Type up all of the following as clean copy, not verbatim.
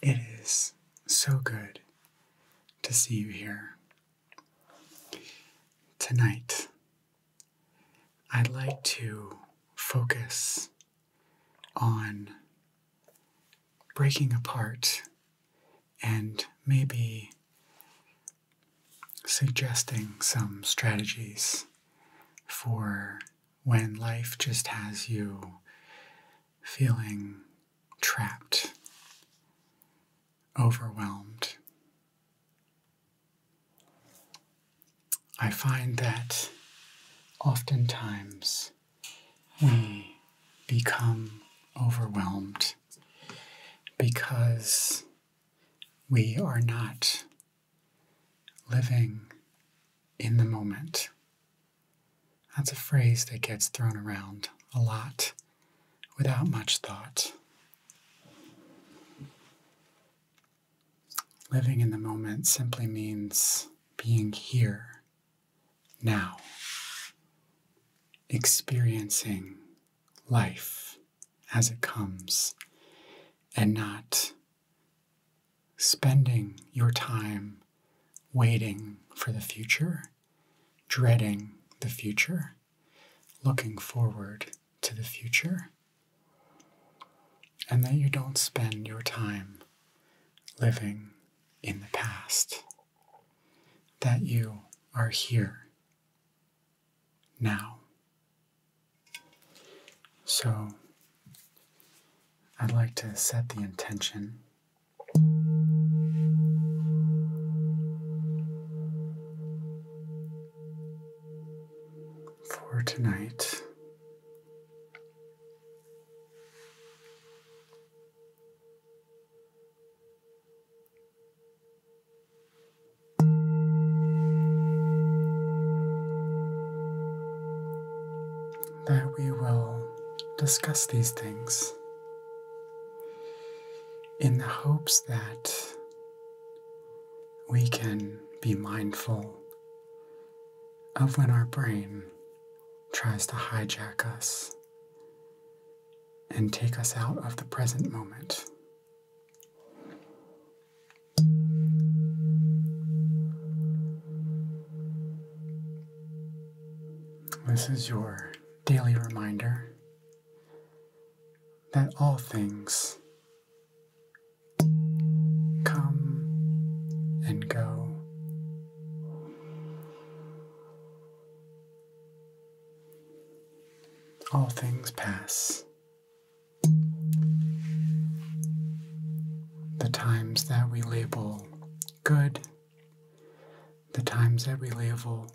It is so good to see you here. Tonight, I'd like to focus on breaking apart and maybe suggesting some strategies for when life just has you feeling trapped, overwhelmed. I find that oftentimes we become overwhelmed because we are not living in the moment. That's a phrase that gets thrown around a lot without much thought. Living in the moment simply means being here, now, experiencing life as it comes, and not spending your time waiting for the future, dreading the future, looking forward to the future, and that you don't spend your time living in the past, that you are here now. So, I'd like to set the intention for tonight. That we will discuss these things in the hopes that we can be mindful of when our brain tries to hijack us and take us out of the present moment. This is your daily reminder that all things come and go. All things pass. The times that we label good, the times that we label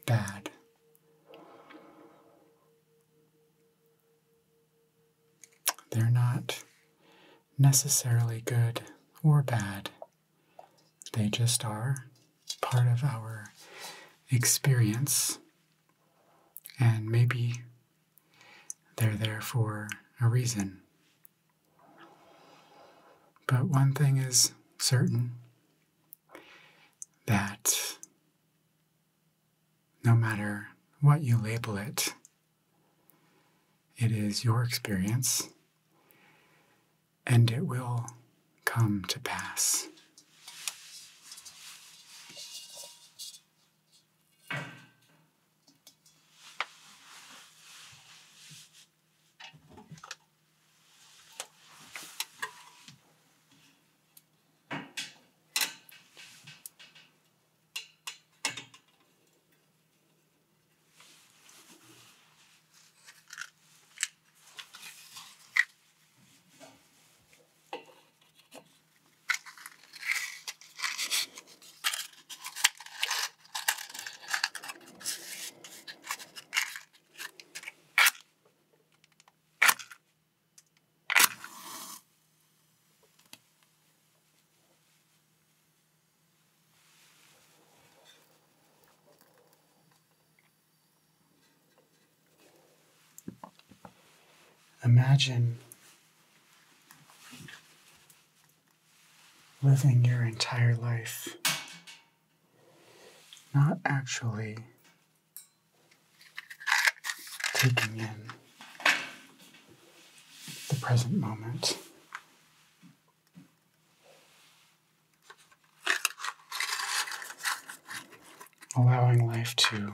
bad. They're not necessarily good or bad. They just are part of our experience, and maybe they're there for a reason. But one thing is certain, that no matter what you label it, it is your experience, and it will come to pass. Imagine living your entire life not actually taking in the present moment, allowing life to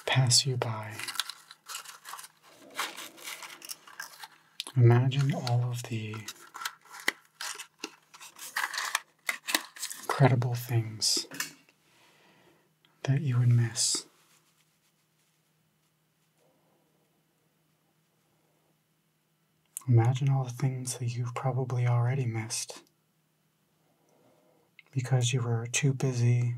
pass you by. Imagine all of the incredible things that you would miss. Imagine all the things that you've probably already missed because you were too busy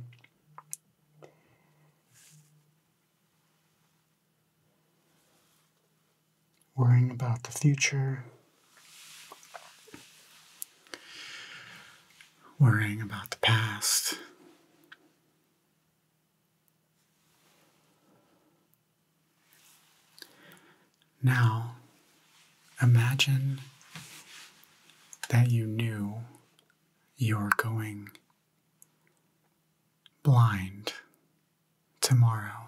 worrying about the future, worrying about the past. Now, imagine that you knew you were going blind tomorrow.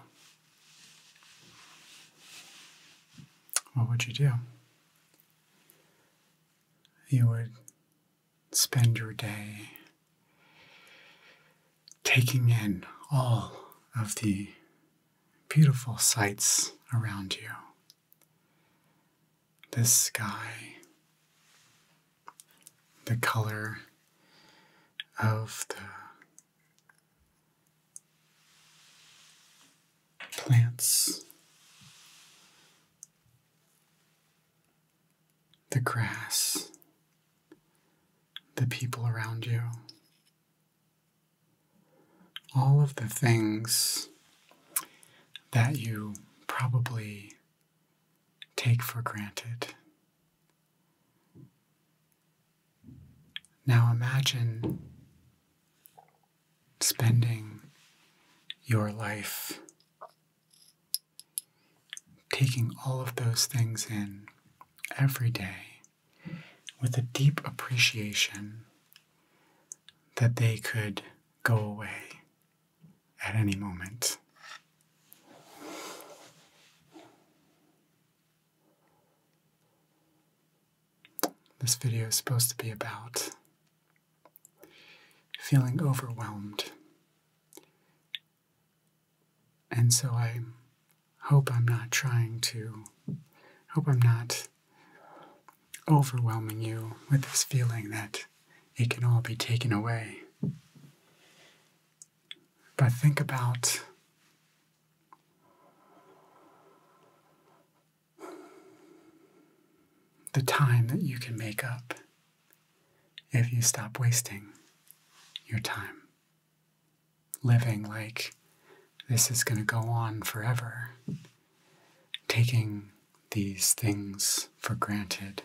What would you do? You would spend your day taking in all of the beautiful sights around you. The sky, the color of the plants, the grass, the people around you, all of the things that you probably take for granted. Now imagine spending your life taking all of those things in every day with a deep appreciation that they could go away at any moment. This video is supposed to be about feeling overwhelmed. And so I hope I'm not overwhelming you with this feeling that it can all be taken away. But think about the time that you can make up if you stop wasting your time, living like this is going to go on forever, taking these things for granted,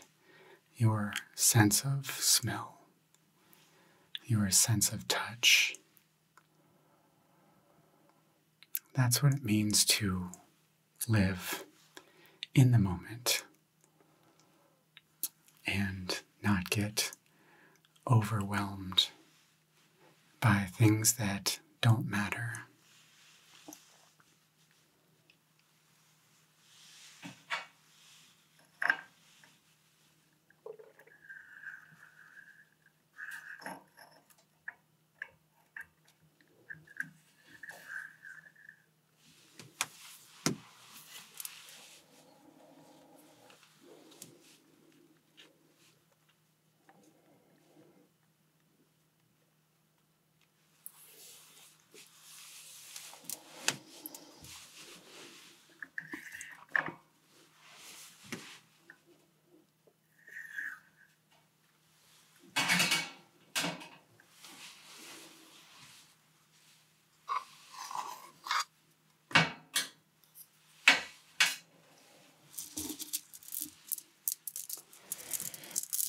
your sense of smell, your sense of touch. That's what it means to live in the moment and not get overwhelmed by things that don't matter.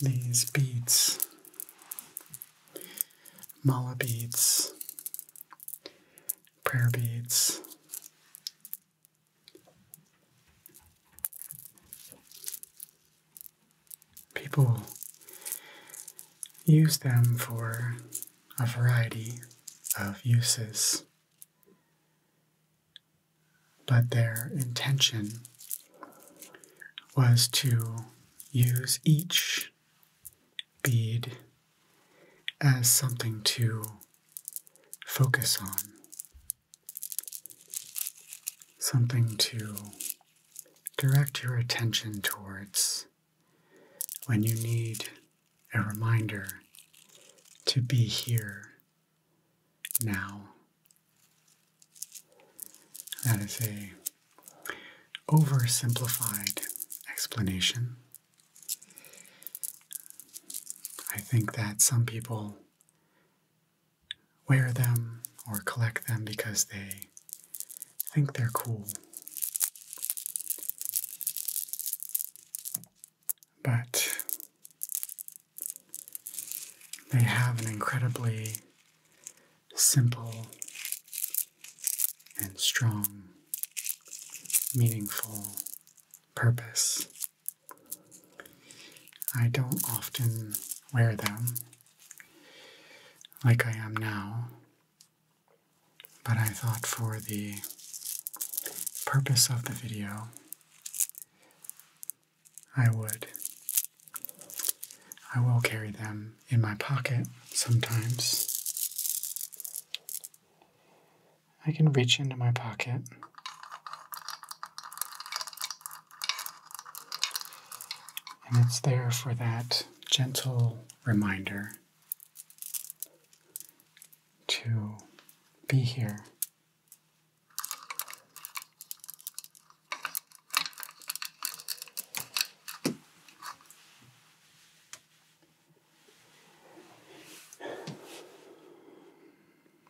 These beads, mala beads, prayer beads, people use them for a variety of uses, but their intention was to use each bead as something to focus on, something to direct your attention towards when you need a reminder to be here now. That is a oversimplified explanation. I think that some people wear them or collect them because they think they're cool. But they have an incredibly simple and strong, meaningful purpose. I don't often wear them like I am now, but I thought for the purpose of the video, I will carry them in my pocket sometimes. I can reach into my pocket and it's there for that gentle reminder to be here.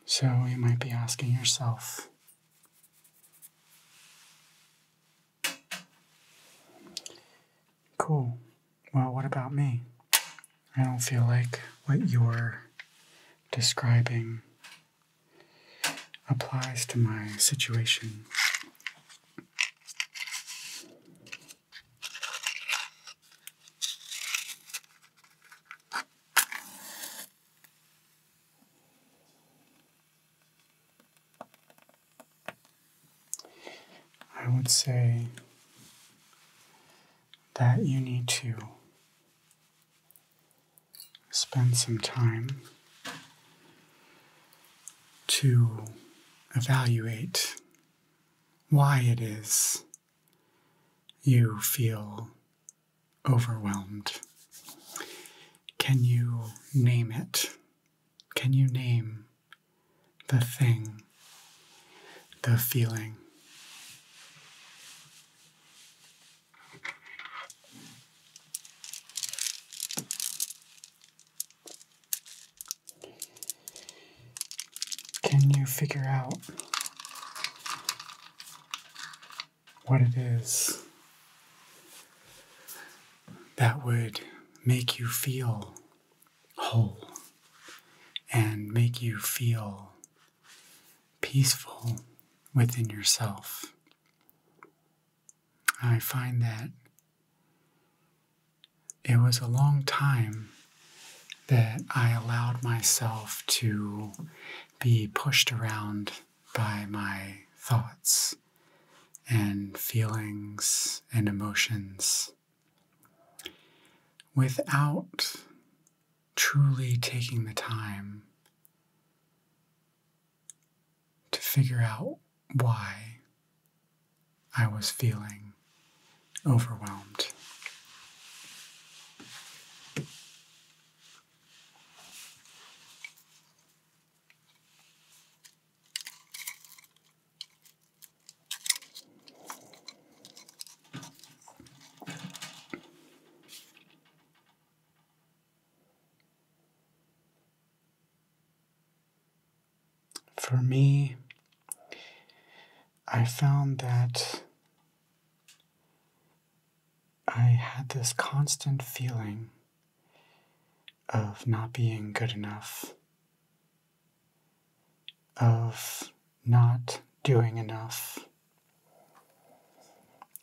So you might be asking yourself, cool, well, what about me? I don't feel like what you're describing applies to my situation. I would say that you need to spend some time to evaluate why it is you feel overwhelmed. Can you name it? Can you name the thing, the feeling? Can you figure out what it is that would make you feel whole and make you feel peaceful within yourself? I find that it was a long time that I allowed myself to be pushed around by my thoughts and feelings and emotions without truly taking the time to figure out why I was feeling overwhelmed. For me, I found that I had this constant feeling of not being good enough, of not doing enough,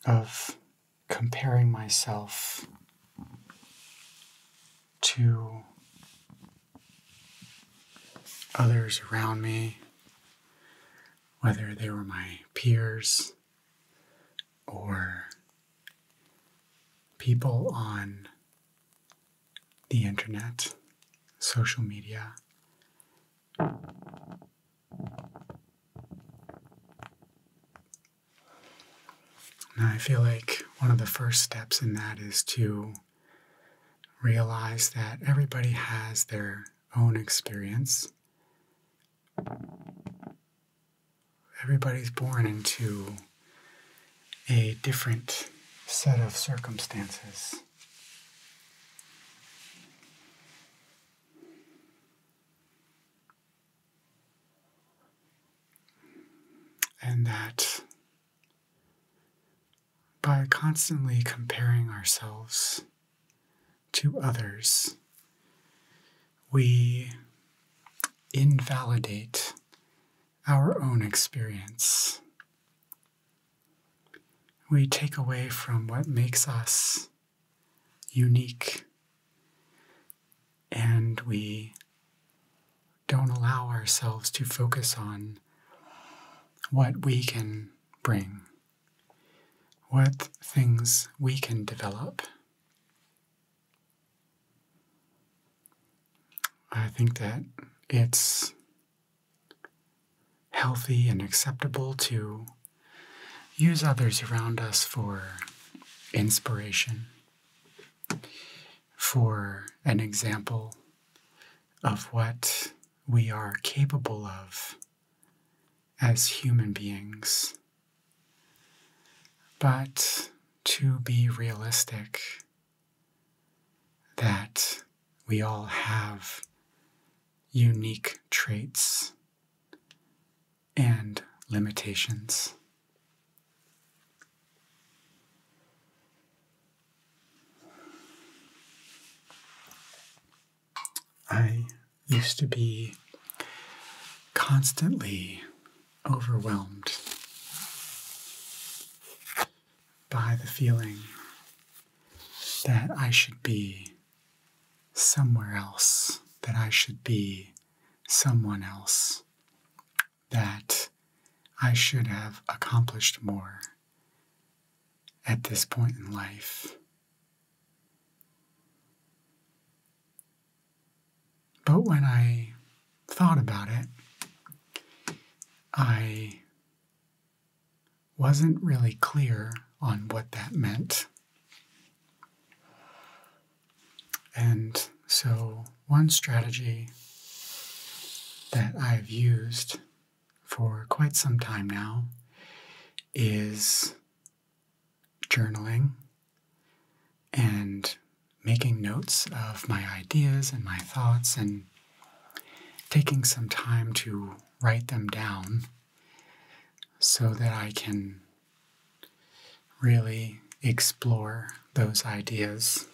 of comparing myself to others around me, whether they were my peers or people on the internet, social media. And I feel like one of the first steps in that is to realize that everybody has their own experience. Everybody's born into a different set of circumstances. And that by constantly comparing ourselves to others, we invalidate our own experience. We take away from what makes us unique, and we don't allow ourselves to focus on what we can bring, what things we can develop. I think that it's healthy and acceptable to use others around us for inspiration, for an example of what we are capable of as human beings. But to be realistic, that we all have unique traits and limitations. I used to be constantly overwhelmed by the feeling that I should be somewhere else, that I should be someone else, that I should have accomplished more at this point in life. But when I thought about it, I wasn't really clear on what that meant. And so one strategy that I've used for quite some time now is journaling and making notes of my ideas and my thoughts and taking some time to write them down so that I can really explore those ideas.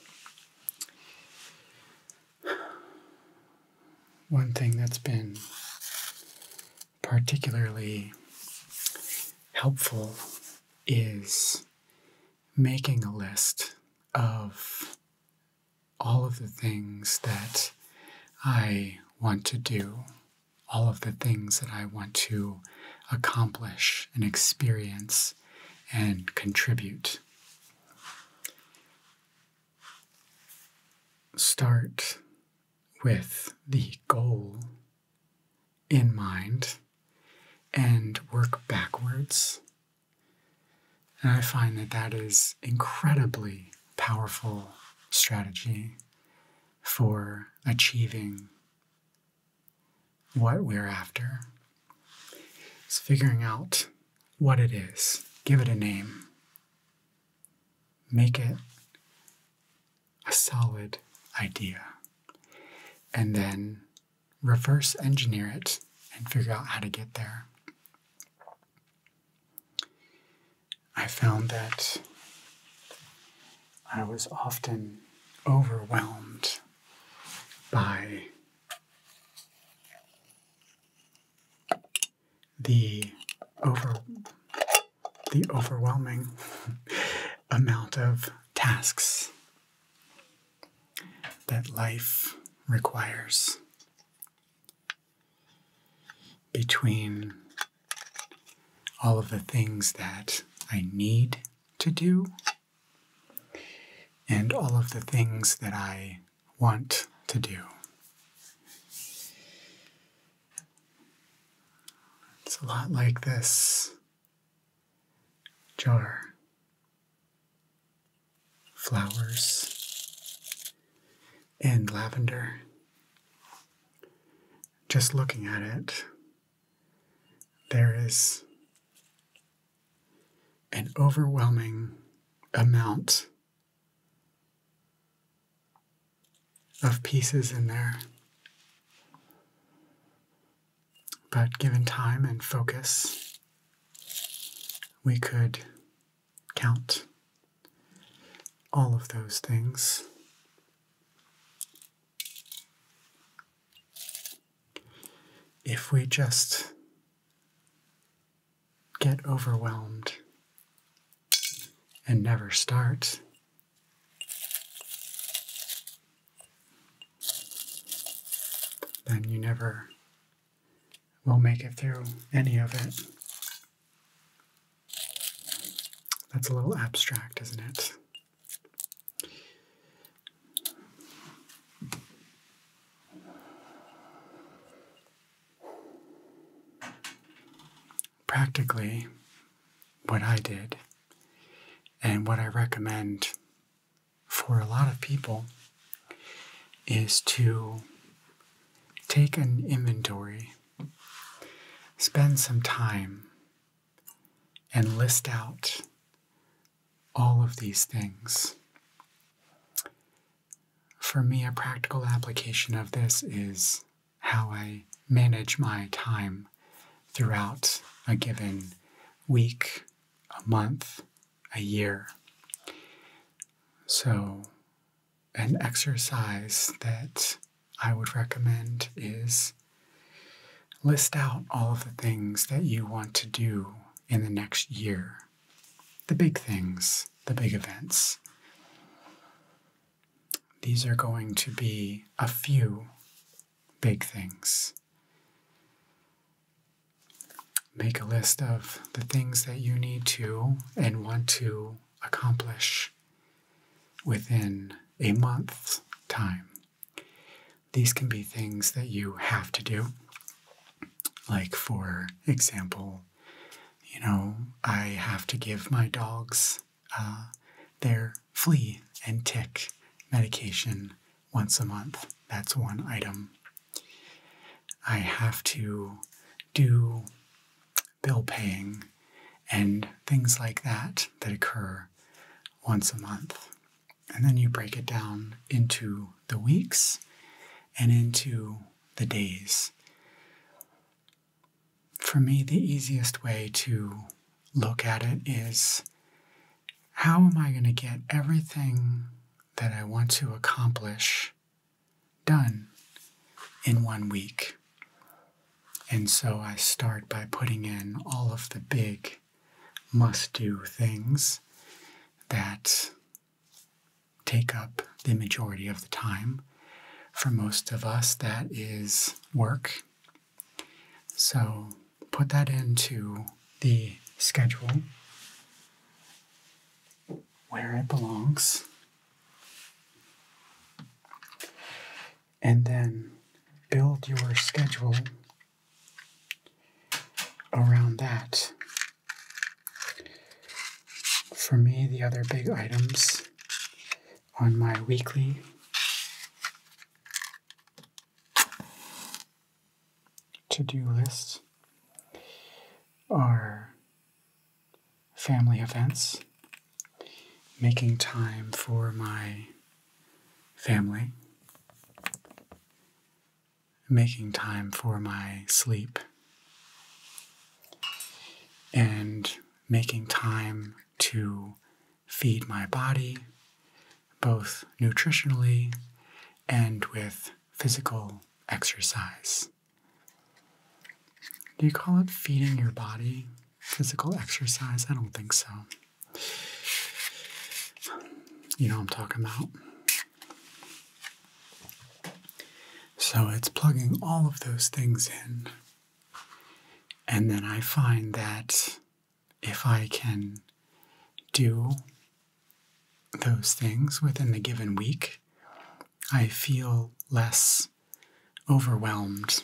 One thing that's been particularly helpful is making a list of all of the things that I want to do, all of the things that I want to accomplish and experience and contribute. Start with the goal in mind and work backwards. And I find that that is incredibly powerful strategy for achieving what we're after. It's figuring out what it is, give it a name, make it a solid idea, and then reverse engineer it and figure out how to get there. I found that I was often overwhelmed by the overwhelming amount of tasks that life requires. Between all of the things that I need to do and all of the things that I want to do. It's a lot like this jar flowers and lavender. Just looking at it, there is an overwhelming amount of pieces in there. But given time and focus, we could count all of those things. If we just get overwhelmed and never start, then you never will make it through any of it. That's a little abstract, isn't it? Practically, what I did and what I recommend for a lot of people is to take an inventory, spend some time, and list out all of these things. For me, a practical application of this is how I manage my time throughout a given week, a month, a year. So, an exercise that I would recommend is list out all of the things that you want to do in the next year. The big things, the big events. These are going to be a few big things. Make a list of the things that you need to and want to accomplish within a month's time. These can be things that you have to do. Like, for example, I have to give my dogs their flea and tick medication once a month. That's one item. I have to do bill paying and things like that occur once a month. And then you break it down into the weeks and into the days. For me, the easiest way to look at it is, how am I going to get everything that I want to accomplish done in 1 week? And so I start by putting in all of the big must-do things that take up the majority of the time. For most of us, that is work. So put that into the schedule where it belongs. And then build your schedule around that. For me, the other big items on my weekly to-do list are family events, making time for my family, making time for my sleep, and making time to feed my body, both nutritionally and with physical exercise. Do you call it feeding your body physical exercise? I don't think so. You know what I'm talking about. So it's plugging all of those things in. And then I find that if I can do those things within the given week, I feel less overwhelmed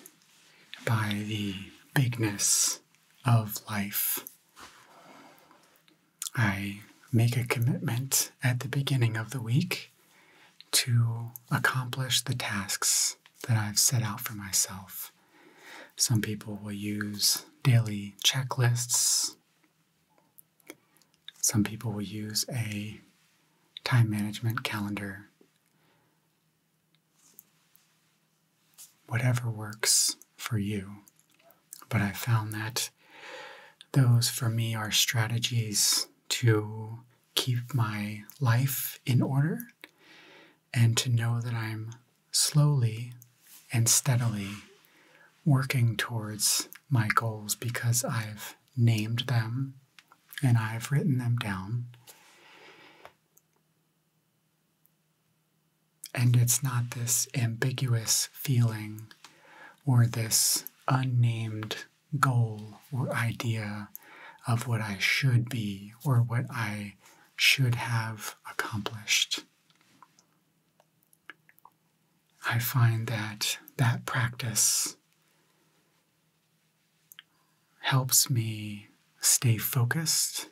by the bigness of life. I make a commitment at the beginning of the week to accomplish the tasks that I've set out for myself. Some people will use daily checklists. Some people will use a time management calendar. Whatever works for you. But I found that those for me are strategies to keep my life in order and to know that I'm slowly and steadily working towards my goals because I've named them and I've written them down. And it's not this ambiguous feeling or this unnamed goal or idea of what I should be or what I should have accomplished. I find that that practice helps me stay focused.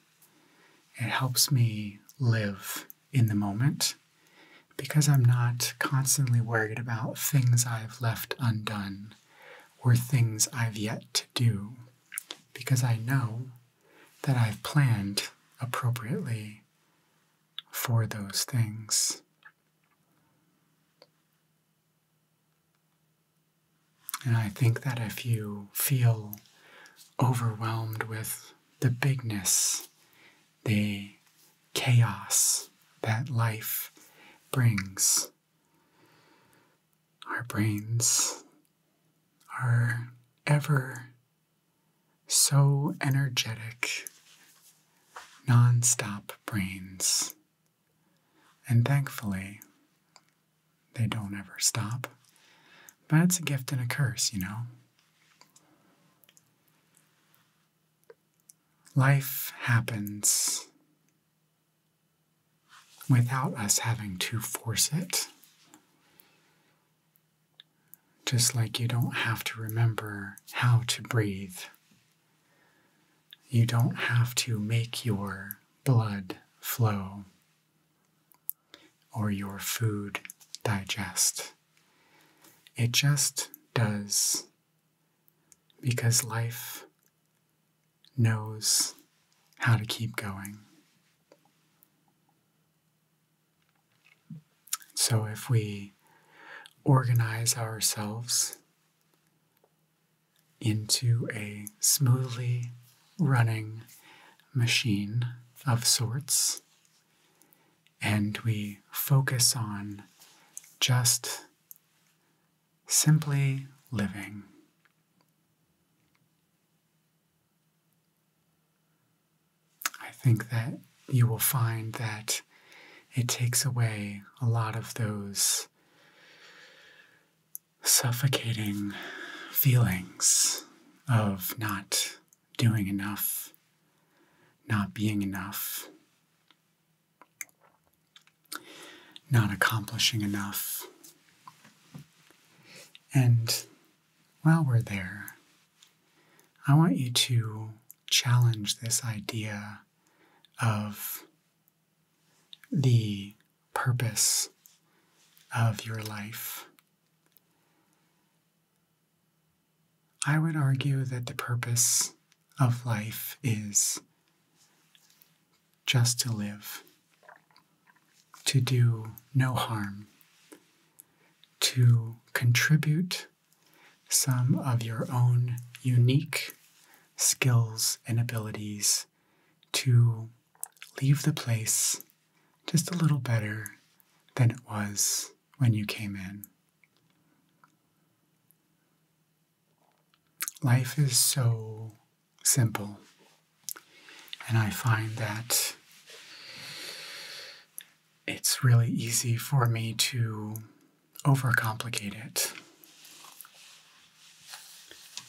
It helps me live in the moment because I'm not constantly worried about things I've left undone or things I've yet to do, because I know that I've planned appropriately for those things. And I think that if you feel overwhelmed with the bigness, the chaos that life brings, our brains are ever so energetic, non-stop brains. And thankfully, they don't ever stop. But it's a gift and a curse, you know. Life happens without us having to force it. Just like you don't have to remember how to breathe. You don't have to make your blood flow or your food digest. It just does, because life knows how to keep going. So if we organize ourselves into a smoothly running machine of sorts, and we focus on just simply living, I think that you will find that it takes away a lot of those suffocating feelings of not doing enough, not being enough, not accomplishing enough. And while we're there, I want you to challenge this idea of the purpose of your life. I would argue that the purpose of life is just to live, to do no harm, to contribute some of your own unique skills and abilities to leave the place just a little better than it was when you came in. Life is so simple, and I find that it's really easy for me to overcomplicate it,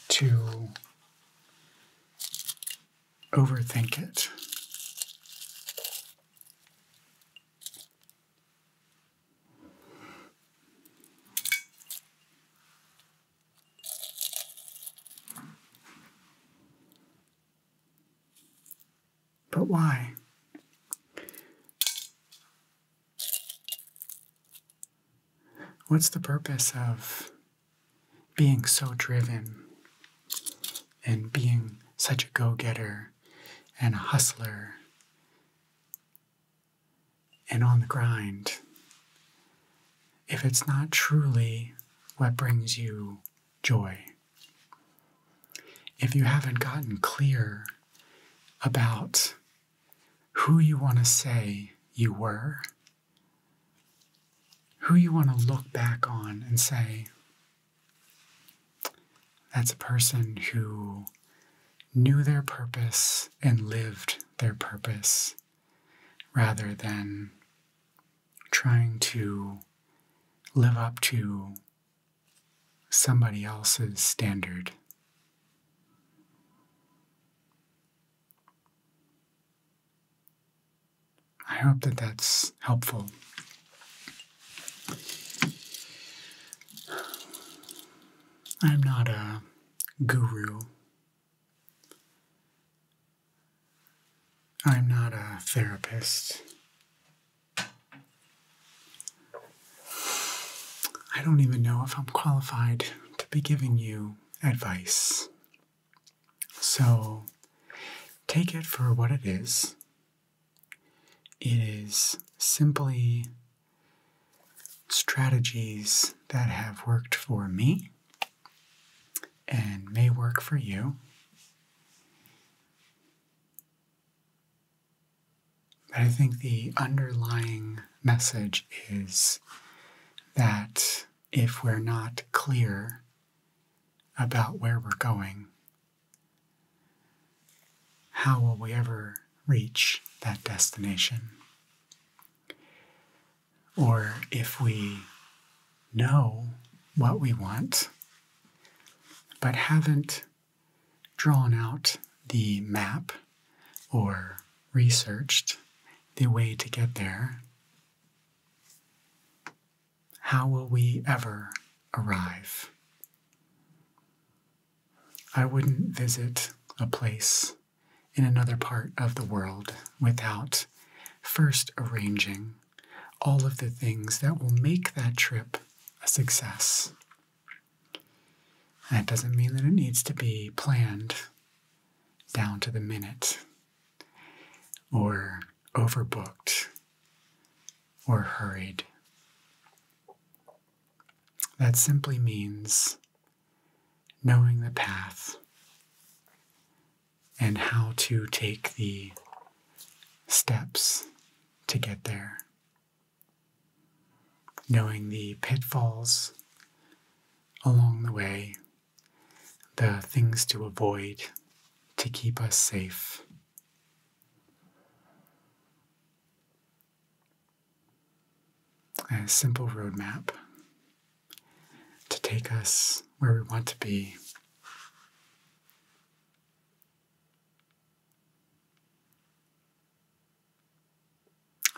to overthink it. But why? What's the purpose of being so driven and being such a go-getter and a hustler and on the grind if it's not truly what brings you joy? If you haven't gotten clear about who you want to say you were, who you want to look back on and say, that's a person who knew their purpose and lived their purpose, rather than trying to live up to somebody else's standard. I hope that that's helpful. I'm not a guru. I'm not a therapist. I don't even know if I'm qualified to be giving you advice. So take it for what it is. It is simply strategies that have worked for me and may work for you. But I think the underlying message is that if we're not clear about where we're going, how will we ever reach that destination? Or if we know what we want, but haven't drawn out the map or researched the way to get there, how will we ever arrive? I wouldn't visit a place in another part of the world without first arranging all of the things that will make that trip a success. That doesn't mean that it needs to be planned down to the minute, or overbooked, or hurried. That simply means knowing the path and how to take the steps to get there. Knowing the pitfalls along the way, the things to avoid to keep us safe. A simple roadmap to take us where we want to be.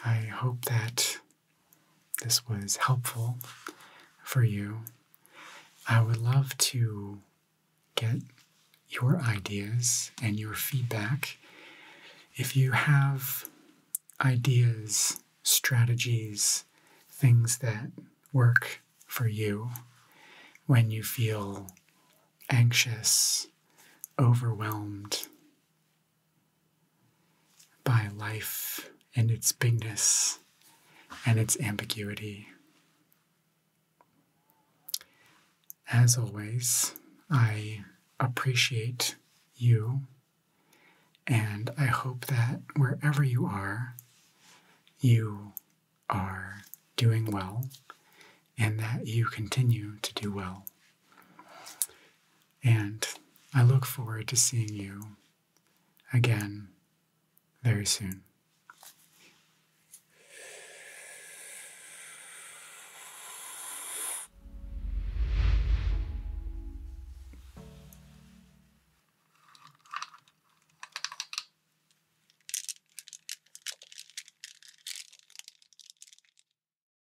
I hope that this was helpful for you. I would love to get your ideas and your feedback. If you have ideas, strategies, things that work for you when you feel anxious, overwhelmed by life and its bigness and its ambiguity. As always, I appreciate you, and I hope that wherever you are doing well, and that you continue to do well. And I look forward to seeing you again very soon.